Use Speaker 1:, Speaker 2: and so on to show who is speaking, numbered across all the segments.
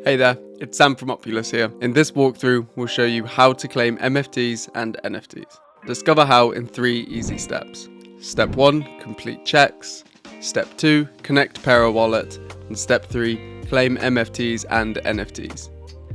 Speaker 1: Hey there, it's Sam from Opulous here. In this walkthrough, we'll show you how to claim MFTs and NFTs. Discover how in 3 easy steps. Step 1, complete checks. Step 2, connect Pera wallet. And Step 3, claim MFTs and NFTs.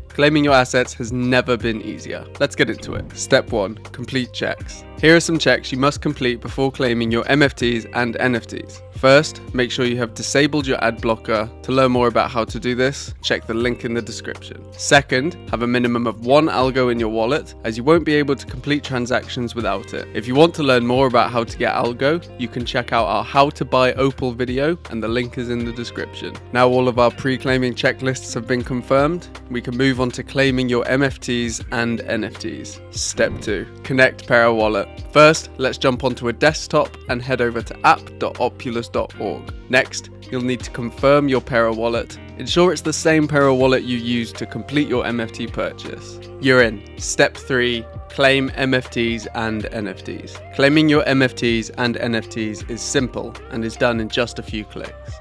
Speaker 1: Claiming your assets has never been easier. Let's get into it. Step 1, complete checks. Here are some checks you must complete before claiming your MFTs and NFTs. First, make sure you have disabled your ad blocker. To learn more about how to do this, check the link in the description. Second, have a minimum of 1 ALGO in your wallet, as you won't be able to complete transactions without it. If you want to learn more about how to get ALGO, you can check out our How to Buy Opal video, and the link is in the description. Now all of our pre-claiming checklists have been confirmed, we can move on to claiming your MFTs and NFTs. Step 2, connect Pera wallet. First, let's jump onto a desktop and head over to app.opulous.org. Next, you'll need to confirm your Pera wallet. Ensure it's the same Pera wallet you used to complete your MFT purchase. You're in. Step 3, claim MFTs and NFTs. Claiming your MFTs and NFTs is simple and is done in just a few clicks.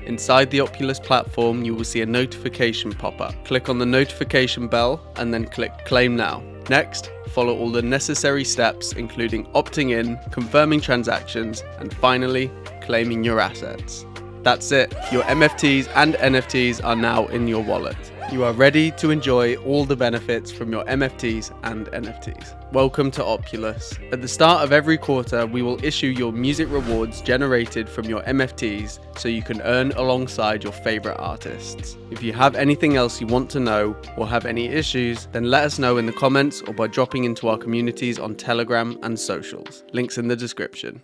Speaker 1: Inside the Opulous platform, you will see a notification pop up. Click on the notification bell and then click Claim Now. Next, follow all the necessary steps, including opting in, confirming transactions, and finally, claiming your assets. That's it. Your MFTs and NFTs are now in your wallet. You are ready to enjoy all the benefits from your MFTs and NFTs. Welcome to Opulous. At the start of every quarter, we will issue your music rewards generated from your MFTs so you can earn alongside your favorite artists. If you have anything else you want to know or have any issues, then let us know in the comments or by dropping into our communities on Telegram and socials. Links in the description.